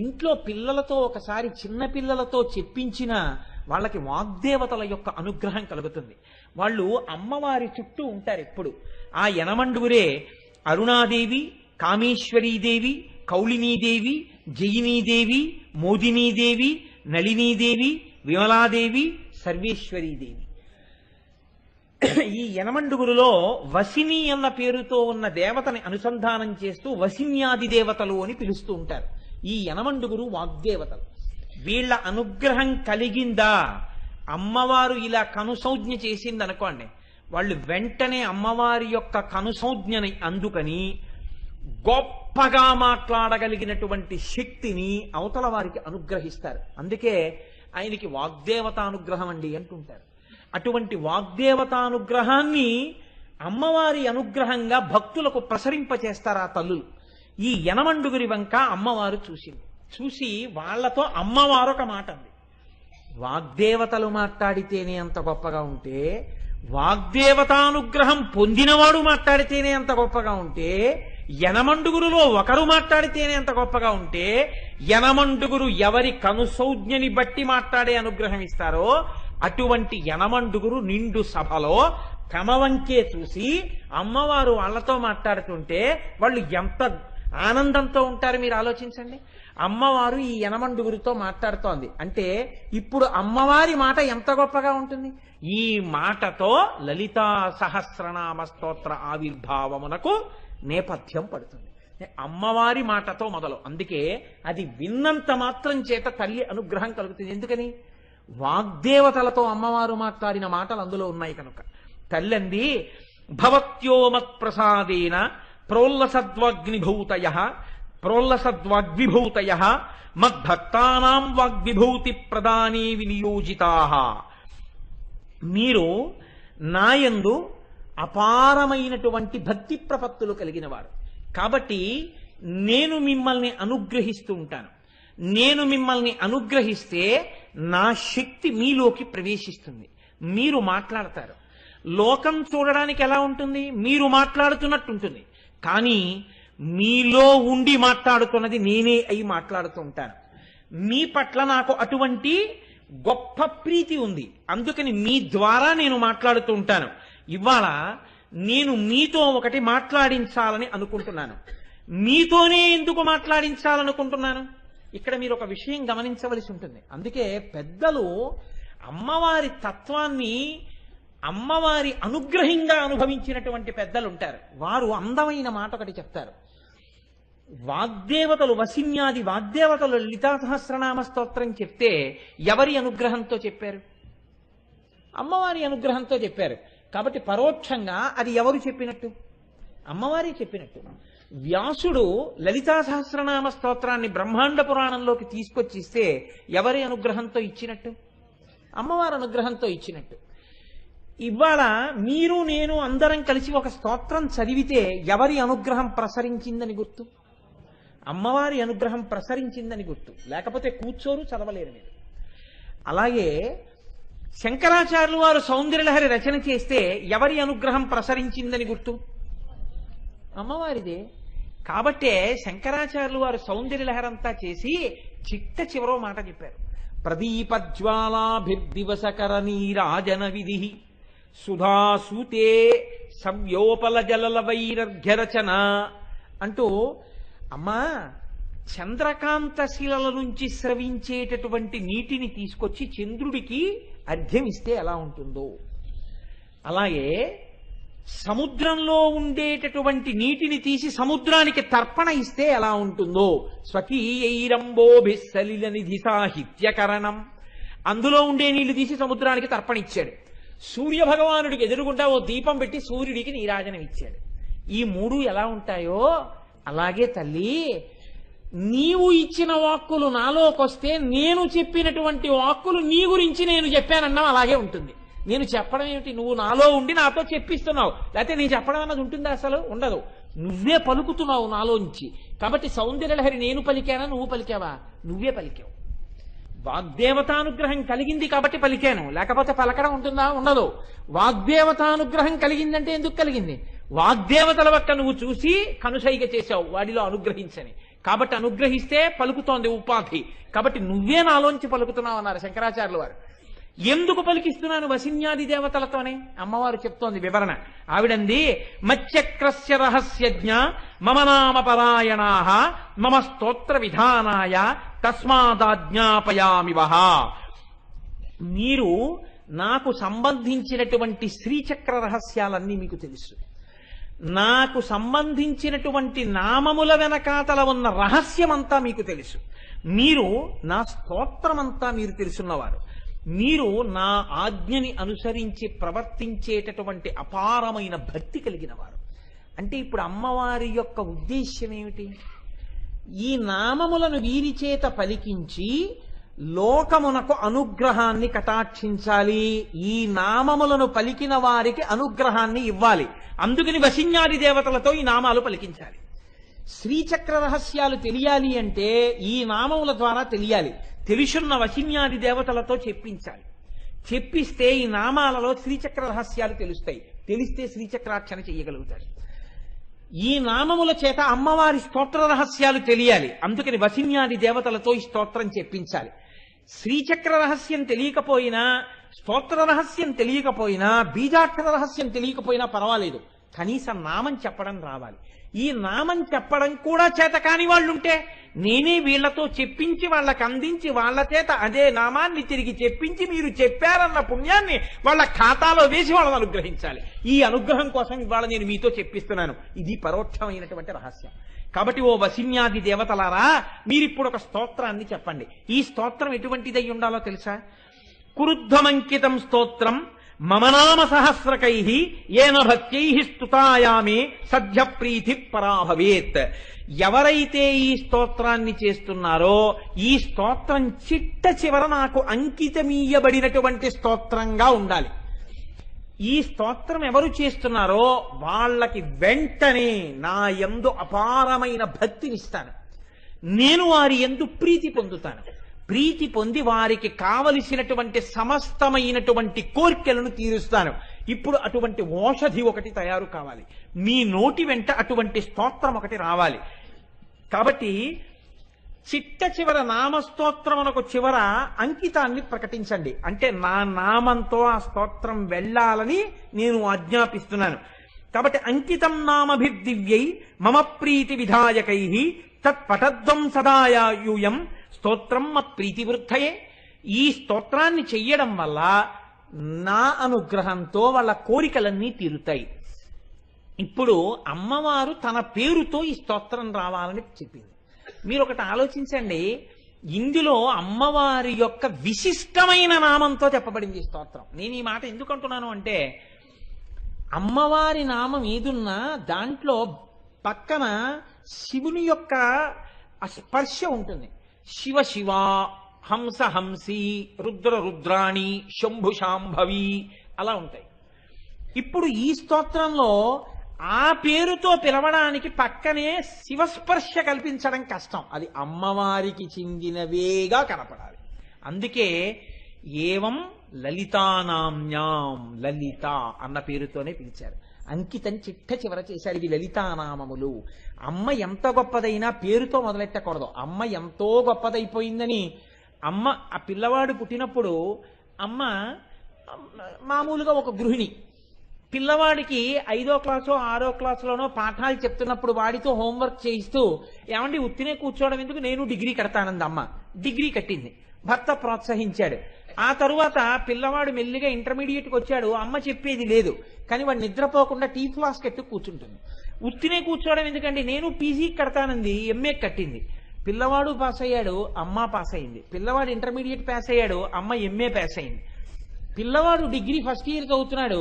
ఇంట్లో పిల్లలతో ఒకసారి చిన్న పిల్లలతో చెప్పించినా వాళ్ళకి వాగ్దేవతల యొక్క అనుగ్రహం కలుగుతుంది. వాళ్ళు అమ్మవారి చుట్టూ ఉంటారు ఎప్పుడు. ఆ యనమండుగురే అరుణాదేవి, కామేశ్వరీదేవి, కౌళినీదేవి, జయినీదేవి, మోదినీదేవి, నళినీదేవి, విమలాదేవి, సర్వేశ్వరీదేవి. ఈ యనమండుగురులో వసిని అన్న పేరుతో ఉన్న దేవతని అనుసంధానం చేస్తూ వసిన్యాది దేవతలు అని పిలుస్తూ ఉంటారు. ఈ యనమండుగురు వాగ్దేవతలు. వీళ్ళ అనుగ్రహం కలిగిందా, అమ్మవారు ఇలా కనుసంజ్ఞ చేసిందనుకోండి, వాళ్ళు వెంటనే అమ్మవారి యొక్క కనుసంజ్ఞని అందుకని గొప్పగా మాట్లాడగలిగినటువంటి శక్తిని అవతల వారికి అనుగ్రహిస్తారు. అందుకే ఆయనకి వాగ్దేవతానుగ్రహం అండి అంటుంటారు. అటువంటి వాగ్దేవతానుగ్రహాన్ని అమ్మవారి అనుగ్రహంగా భక్తులకు ప్రసరింపచేస్తారు ఆ తల్లులు. ఈ యనమండుగురి వంక అమ్మవారు చూసింది. చూసి వాళ్లతో అమ్మవారు ఒక మాట అంది, వాగ్దేవతలు మాట్లాడితేనే అంత గొప్పగా ఉంటే, వాగ్దేవతానుగ్రహం పొందినవాడు మాట్లాడితేనే అంత గొప్పగా ఉంటే, యనమండుగురులో ఒకరు మాట్లాడితేనే అంత గొప్పగా ఉంటే, యనమండుగురు ఎవరి కనుసౌజ్ఞని బట్టి మాట్లాడే అనుగ్రహం ఇస్తారో అటువంటి యనమండుగురు నిండు సభలో తమ వంకే చూసి అమ్మవారు వాళ్లతో మాట్లాడుతుంటే వాళ్ళు ఎంత ఆనందంతో ఉంటారు మీరు ఆలోచించండి. అమ్మవారు ఈ యనమండుగురితో మాట్లాడుతోంది అంటే ఇప్పుడు అమ్మవారి మాట ఎంత గొప్పగా ఉంటుంది. ఈ మాటతో లలితా సహస్రనామ స్తోత్ర ఆవిర్భావమునకు నేపథ్యం పడుతుంది. అమ్మవారి మాటతో మొదలు. అందుకే అది విన్నంత మాత్రం చేత తల్లి అనుగ్రహం కలుగుతుంది. ఎందుకని? వాగ్దేవతలతో అమ్మవారు మాట్లాడిన మాటలు అందులో ఉన్నాయి కనుక. తల్లంది, భవత్యోమత్ప్రసాదేన ప్రోల్లసద్వాగ్విభూతయ మద్భక్తానాం వాగ్విభూతి ప్రదానే వినియోజితాః. మీరు నాయందు అపారమైనటువంటి భక్తి ప్రపత్తులు కలిగిన వారు కాబట్టి నేను మిమ్మల్ని అనుగ్రహిస్తూ ఉంటాను. నేను మిమ్మల్ని అనుగ్రహిస్తే నా శక్తి మీలోకి ప్రవేశిస్తుంది, మీరు మాట్లాడతారు. లోకం చూడడానికి ఎలా ఉంటుంది? మీరు మాట్లాడుతున్నట్టు ఉంటుంది, కానీ మీలో ఉండి మాట్లాడుతున్నది నేనే అయి మాట్లాడుతూ ఉంటాను. మీ పట్ల నాకు అటువంటి గొప్ప ప్రీతి ఉంది, అందుకని మీ ద్వారా నేను మాట్లాడుతూ ఉంటాను. ఇవాళ నేను మీతో ఒకటి మాట్లాడించాలని అనుకుంటున్నాను. మీతోనే ఎందుకు మాట్లాడించాలనుకుంటున్నాను? ఇక్కడ మీరు ఒక విషయం గమనించవలసి ఉంటుంది. అందుకే పెద్దలు అమ్మవారి తత్వాన్ని అమ్మవారి అనుగ్రహంగా అనుభవించినటువంటి పెద్దలు ఉంటారు. వారు అందమైన మాట ఒకటి చెప్తారు. వాగ్దేవతలు వసిన్యాది వాగ్దేవతలు లలితా సహస్రనామ స్తోత్రం చెప్తే ఎవరి అనుగ్రహంతో చెప్పారు? అమ్మవారి అనుగ్రహంతో చెప్పారు. కాబట్టి పరోక్షంగా అది ఎవరు చెప్పినట్టు? అమ్మవారి చెప్పినట్టు. వ్యాసుడు లలితా సహస్రనామ స్తోత్రాన్ని బ్రహ్మాండ పురాణంలోకి తీసుకొచ్చి ఇస్తే ఎవరి అనుగ్రహంతో ఇచ్చినట్టు? అమ్మవారి అనుగ్రహంతో ఇచ్చినట్టు. ఇవాళ మీరు నేను అందరం కలిసి ఒక స్తోత్రం చదివితే ఎవరి అనుగ్రహం ప్రసరించిందని గుర్తు? అమ్మవారి అనుగ్రహం ప్రసరించిందని గుర్తు. లేకపోతే కూర్చోరు, చదవలేరు మీరు. అలాగే శంకరాచార్యులు వారు సౌందర్యలహరి రచన చేస్తే ఎవరి అనుగ్రహం ప్రసరించిందని గుర్తు? అమ్మవారిదే. కాబట్టే శంకరాచార్యులు వారు సౌందర్యలహరంతా చేసి చిట్ట చివరో మాట చెప్పారు. ప్రదీపజ్వాలాభిర్దివసకర నీరాజన విధి సుధాసూతే సవ్యోపల జలల వైరర్ఘ్యరచన అంటూ, అమ్మా చంద్రకాంత శిలల నుంచి స్రవించేటటువంటి నీటిని తీసుకొచ్చి చంద్రుడికి అర్ఘ్యం ఇస్తే ఎలా ఉంటుందో, అలాగే సముద్రంలో ఉండేటటువంటి నీటిని తీసి సముద్రానికి తర్పణ ఇస్తే ఎలా ఉంటుందో, స్వకీయైరంబోభిస్సలిల నిధి సాహిత్యకరణం, అందులో ఉండే నీళ్లు తీసి సముద్రానికి తర్పణ ఇచ్చాడు. సూర్య భగవానుడికి ఎదురుగుండా ఓ దీపం పెట్టి సూర్యుడికి నీరాజనం ఇచ్చాడు. ఈ మూడు ఎలా ఉంటాయో అలాగే తల్లి నీవు ఇచ్చిన వాక్కులు నాలోకొస్తే నేను చెప్పినటువంటి వాక్కులు నీ గురించి నేను చెప్పానన్నావు అలాగే ఉంటుంది. నేను చెప్పడం ఏమిటి? నువ్వు నాలో ఉండి నాతో చెప్పిస్తున్నావు. లేకపోతే నేను చెప్పడం అన్నది ఉంటుందా? అసలు ఉండదు. నువ్వే పలుకుతున్నావు నాలోంచి. కాబట్టి సౌందర్యలహరి నేను పలికానా, నువ్వు పలికావా? నువ్వే పలికావు. వాగ్దేవతానుగ్రహం కలిగింది కాబట్టి పలికాను, లేకపోతే పలకడం ఉంటుందా? ఉండదు. వాగ్దేవతానుగ్రహం కలిగిందంటే ఎందుకు కలిగింది? వాగ్దేవతల వక్క నువ్వు చూసి కనుసైగ చేశావు వాడిలో అనుగ్రహించని. కాబట్టి అనుగ్రహిస్తే పలుకుతోంది ఉపాధి. కాబట్టి నువ్వే నాలోంచి పలుకుతున్నావు అన్నారు శంకరాచార్యుల వారు. ఎందుకు పలికిస్తున్నాను? వసిన్యాది దేవతలతోనే. అమ్మవారు చెప్తోంది వివరణ. ఆవిడంది, మచ్చక్రస్య రహస్యజ్ఞ మమ నామ పరాయణాః మమ స్తోత్ర విధానాయ తస్మాదాజ్ఞాపయామి వహ. మీరు నాకు సంబంధించినటువంటి శ్రీచక్ర రహస్యాలన్నీ మీకు తెలుసు. నాకు సంబంధించినటువంటి నామముల వెనకాతల ఉన్న రహస్యమంతా మీకు తెలుసు. మీరు నా స్తోత్రమంతా మీరు తెలుసున్నవారు. మీరు నా ఆజ్ఞని అనుసరించి ప్రవర్తించేటటువంటి అపారమైన భక్తి కలిగిన వారు. అంటే ఇప్పుడు అమ్మవారి యొక్క ఉద్దేశ్యం ఏమిటి? ఈ నామములను వీరి చేత పలికించి లోకమునకు అనుగ్రహాన్ని కటాక్షించాలి. ఈ నామములను పలికిన వారికి అనుగ్రహాన్ని ఇవ్వాలి. అందుకని వసిన్యాది దేవతలతో ఈ నామాలు పలికించాలి. శ్రీచక్ర రహస్యాలు తెలియాలి అంటే ఈ నామముల ద్వారా తెలియాలి. తెలుసున్న వసిన్యాది దేవతలతో చెప్పించాలి. చెప్పిస్తే ఈ నామాలలో శ్రీచక్ర రహస్యాలు తెలుస్తాయి. తెలిస్తే శ్రీచక్రార్చన చెయ్యగలుగుతాడు. ఈ నామముల చేత అమ్మవారి స్తోత్ర రహస్యాలు తెలియాలి. అందుకని వసిన్యాది దేవతలతో ఈ స్తోత్రం చెప్పించాలి. శ్రీచక్ర రహస్యం తెలియకపోయినా, స్తోత్ర రహస్యం తెలియకపోయినా, బీజాక్షర రహస్యం తెలియకపోయినా పర్వాలేదు, కనీసం నామం చెప్పడం రావాలి. ఈ నామం చెప్పడం కూడా చేత కాని వాళ్ళుంటే నేనే వీళ్లతో చెప్పించి వాళ్ళకి అందించి వాళ్ళ చేత అదే నామాన్ని తిరిగి చెప్పించి మీరు చెప్పారన్న పుణ్యాన్ని వాళ్ళ ఖాతాలో వేసి వాళ్ళని అనుగ్రహించాలి. ఈ అనుగ్రహం కోసం ఇవాళ నేను మీతో చెప్పిస్తున్నాను. ఇది పరోక్షమైనటువంటి రహస్యం. కాబట్టి ఓ వసిన్యాది దేవతలారా, మీరిప్పుడు ఒక స్తోత్రాన్ని చెప్పండి. ఈ స్తోత్రం ఎటువంటిదై ఉండాలో తెలుసా? కురుద్ధమంకితం స్తోత్రం మమ నామ సహస్రకై ఏన భక్త్యై స్తుతాయామే సద్య ప్రీతి పరాభవేత్. ఎవరైతే ఈ స్తోత్రాన్ని చేస్తున్నారో ఈ స్తోత్రం చిట్ట చివర నాకు అంకితమీయబడినటువంటి స్తోత్రంగా ఉండాలి. ఈ స్తోత్రం ఎవరు చేస్తున్నారో వాళ్ళకి వెంటనే నా యందు అపారమైన భక్తినిస్తాను. నేను వారి యందు ప్రీతి పొందుతాను. ప్రీతి పొంది వారికి కావలసినటువంటి సమస్తమైనటువంటి కోర్కెలను తీరుస్తాను. ఇప్పుడు అటువంటి ఓషధి ఒకటి తయారు కావాలి. మీ నోటి వెంట అటువంటి స్తోత్రం ఒకటి రావాలి. కాబట్టి చిట్ట చివర నామస్తోత్రమునకు చివర అంకితాన్ని ప్రకటించండి. అంటే నా నామంతో ఆ స్తోత్రం వెళ్ళాలని నేను ఆజ్ఞాపిస్తున్నాను. కాబట్టి అంకితం నామభిర్దివ్యై మమ ప్రీతి విధాయకై తత్పఠద్వం సదాయూయం స్తోత్రం మత్ప్రీతి వృద్ధయే. ఈ స్తోత్రాన్ని చెయ్యడం వల్ల నా అనుగ్రహంతో వాళ్ళ కోరికలన్నీ తీరుతాయి. ఇప్పుడు అమ్మవారు తన పేరుతో ఈ స్తోత్రం రావాలని చెప్పింది. మీరు ఒకటి ఆలోచించండి, ఇందులో అమ్మవారి యొక్క విశిష్టమైన నామంతో చెప్పబడింది ఈ స్తోత్రం. నేను ఈ మాట ఎందుకు అంటున్నాను అంటే, అమ్మవారి నామం ఏదున్నా దాంట్లో పక్కన శివుని యొక్క స్పర్శ ఉంటుంది. శివ శివ, హంస హంసి, రుద్ర రుద్రాణి, శంభు శాంభవి అలా ఉంటాయి. ఇప్పుడు ఈ స్తోత్రంలో ఆ పేరుతో పిలవడానికి పక్కనే శివస్పర్శ కల్పించడం కష్టం. అది అమ్మవారికి చెందినవేగా కనపడాలి. అందుకే ఏవం లలితానామ్యాం, లలిత అన్న పేరుతోనే పిలిచారు. అంకితం చిట్ట చివర చేశారు. ఇవి లలితానామములు. అమ్మ ఎంత గొప్పదైనా పేరుతో మొదలెట్టకూడదు. అమ్మ ఎంతో గొప్పదైపోయిందని అమ్మ ఆ పిల్లవాడు పుట్టినప్పుడు అమ్మ మామూలుగా ఒక గృహిణి పిల్లవాడికి 5వ క్లాసో 6వ క్లాసులోనో పాఠాలు చెప్తున్నప్పుడు వాడితో హోంవర్క్ చేయిస్తూ, ఏమండి ఉత్తినే కూర్చోవడం ఎందుకు, నేను డిగ్రీ కడతానంది అమ్మ. డిగ్రీ కట్టింది. భర్త ప్రోత్సహించాడు. ఆ తరువాత పిల్లవాడు మెల్లిగా ఇంటర్మీడియట్కి వచ్చాడు. అమ్మ చెప్పేది లేదు, కానీ వాడు నిద్రపోకుండా టీ ఫ్లాస్క్ ఎత్తు కూర్చుంటుంది. ఉత్తినే కూర్చోవడం ఎందుకండి, నేను పీజీకి కడతానంది, ఎంఏ కట్టింది. పిల్లవాడు పాస్ అయ్యాడు, అమ్మ పాస్ అయింది. పిల్లవాడు ఇంటర్మీడియట్ పాస్ అయ్యాడు, అమ్మ ఎంఏ పాస్ అయింది. పిల్లవాడు డిగ్రీ ఫస్ట్ ఇయర్ చదువుతున్నాడు,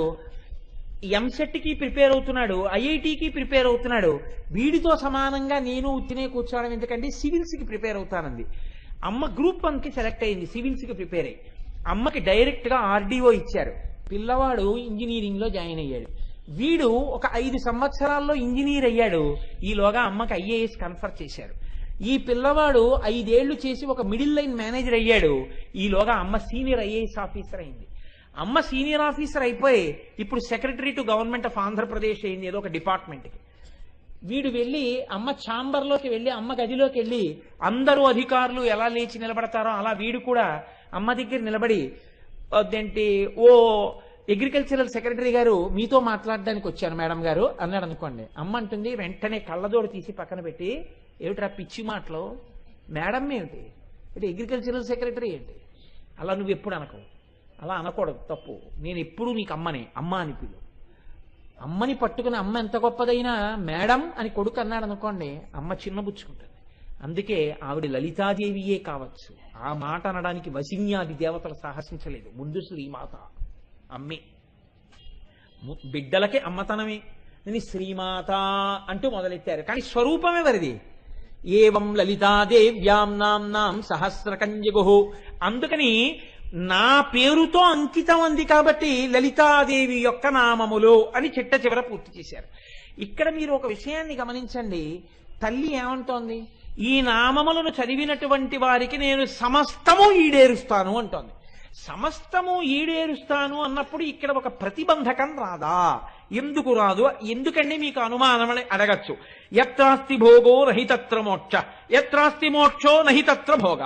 ఎంసెట్కి ప్రిపేర్ అవుతున్నాడు, ఐఐటికి ప్రిపేర్ అవుతున్నాడు. వీడితో సమానంగా నేను ఉత్తినే కూర్చోవడం ఎందుకంటే సివిల్స్కి ప్రిపేర్ అవుతానంది. అమ్మ గ్రూప్ 1కి సెలెక్ట్ అయింది, సివిల్స్కి ప్రిపేర్ అయ్యి. అమ్మకి డైరెక్ట్ గా ఆర్డీఓ ఇచ్చారు. పిల్లవాడు ఇంజనీరింగ్ లో జాయిన్ అయ్యాడు. వీడు ఒక 5 సంవత్సరాల్లో ఇంజనీర్ అయ్యాడు. ఈలోగా అమ్మకి ఐఏఎస్ కన్ఫర్ చేశారు. ఈ పిల్లవాడు 5 ఏళ్లు చేసి ఒక మిడిల్ లైన్ మేనేజర్ అయ్యాడు. ఈలోగా అమ్మ సీనియర్ ఐఏఎస్ ఆఫీసర్ అయింది. అమ్మ సీనియర్ ఆఫీసర్ అయిపోయి ఇప్పుడు secretary to government of Andhra Pradesh అయింది, ఏదో ఒక డిపార్ట్మెంట్కి. వీడు వెళ్ళి అమ్మ ఛాంబర్లోకి వెళ్ళి, అమ్మ గదిలోకి వెళ్ళి అందరూ అధికారులు ఎలా లేచి నిలబడతారో అలా వీడు కూడా అమ్మ దగ్గర నిలబడి, అదేంటి ఓ అగ్రికల్చరల్ సెక్రటరీ గారు మీతో మాట్లాడడానికి వచ్చాను మేడం గారు అన్నాడు అనుకోండి. అమ్మ అంటుంది వెంటనే కళ్ళజోడు తీసి పక్కన పెట్టి, ఏమిట్రా పిచ్చి మాటలు, మేడం ఏమిటి, అంటే అగ్రికల్చరల్ సెక్రటరీ ఏంటి, అలా నువ్వు ఎప్పుడు అనకు, అలా అనకూడదు, తప్పు. నేను ఎప్పుడు నీకు అమ్మనే, అమ్మ అని పిలు. అమ్మని పట్టుకుని అమ్మ ఎంత గొప్పదైనా మేడం అని కొడుకు అన్నాడు అనుకోండి, అమ్మ చిన్నబుచ్చుకుంటుంది. అందుకే ఆవిడ లలితాదేవియే కావచ్చు. ఆ మాట అనడానికి వశిన్యాది దేవతలు సాహసించలేదు. ముందు శ్రీమాత అమ్మే, బిడ్డలకే అమ్మతనమే. నేను శ్రీమాత అంటూ మొదలెట్టారు, కానీ స్వరూపమే వరిది. ఏవం లలితాదేవ్యాం నాం సహస్రకంజగు. అందుకని నా పేరుతో అంకితం అంది కాబట్టి లలితాదేవి యొక్క నామములు అని చిట్ట చివర పూర్తి చేశారు. ఇక్కడ మీరు ఒక విషయాన్ని గమనించండి. తల్లి ఏమంటోంది, ఈ నామములను చదివినటువంటి వారికి నేను సమస్తము ఈడేరుస్తాను అంటోంది. సమస్తము ఈడేరుస్తాను అన్నప్పుడు ఇక్కడ ఒక ప్రతిబంధకం రాదా? ఎందుకు రాదు? ఎందుకండి మీకు అనుమానం అని అడగచ్చు. యత్రాస్తి భోగో నహి తత్ర మోక్ష, యత్రాస్తి మోక్షో నహి తత్ర భోగ.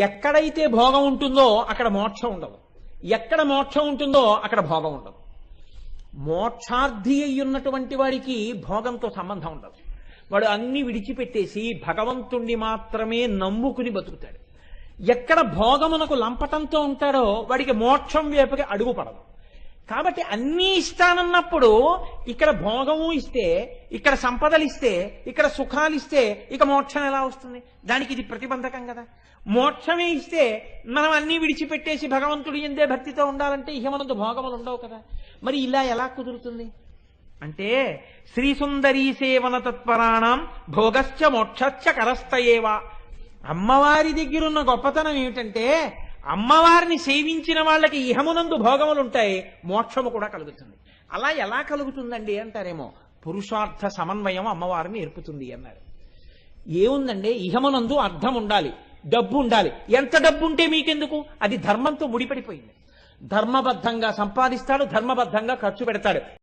ఎక్కడైతే భోగం ఉంటుందో అక్కడ మోక్షం ఉండదు, ఎక్కడ మోక్షం ఉంటుందో అక్కడ భోగం ఉండదు. మోక్షార్థి అయ్యున్నటువంటి వాడికి భోగంతో సంబంధం ఉండదు. వాడు అన్ని విడిచిపెట్టేసి భగవంతుణ్ణి మాత్రమే నమ్ముకుని బతుకుతాడు. ఎక్కడ భోగమునకు లంపటంతో ఉంటాడో వాడికి మోక్షం వైపుకి అడుగు పడదు. కాబట్టి అన్నీ ఇస్తానన్నప్పుడు ఇక్కడ భోగము ఇస్తే, ఇక్కడ సంపదలు ఇస్తే, ఇక్కడ సుఖాలు ఇస్తే ఇక మోక్షం ఎలా వస్తుంది? దానికి ఇది ప్రతిబంధకం కదా. మోక్షమే ఇస్తే మనం అన్నీ విడిచిపెట్టేసి భగవంతుడి ఎందే భక్తితో ఉండాలంటే ఇక మనకు భోగములు ఉండవు కదా. మరి ఇలా ఎలా కుదురుతుంది అంటే, శ్రీసుందరీ సేవన తత్పరాణం భోగశ్చ మోక్షశ్చ కరస్తయేవా. అమ్మవారి దగ్గరున్న గొప్పతనం ఏమిటంటే అమ్మవారిని సేవించిన వాళ్ళకి ఇహమునందు భోగములు ఉంటాయి, మోక్షము కూడా కలుగుతుంది. అలా ఎలా కలుగుతుందండి అంటారేమో. పురుషార్థ సమన్వయం అమ్మవారిని నేర్పుతుంది అన్నారు. ఏముందండి, ఇహమునందు అర్థం ఉండాలి, డబ్బు ఉండాలి. ఎంత డబ్బు ఉంటే మీకెందుకు? అది ధర్మంతో ముడిపడిపోయింది. ధర్మబద్ధంగా సంపాదిస్తాడు, ధర్మబద్ధంగా ఖర్చు పెడతాడు.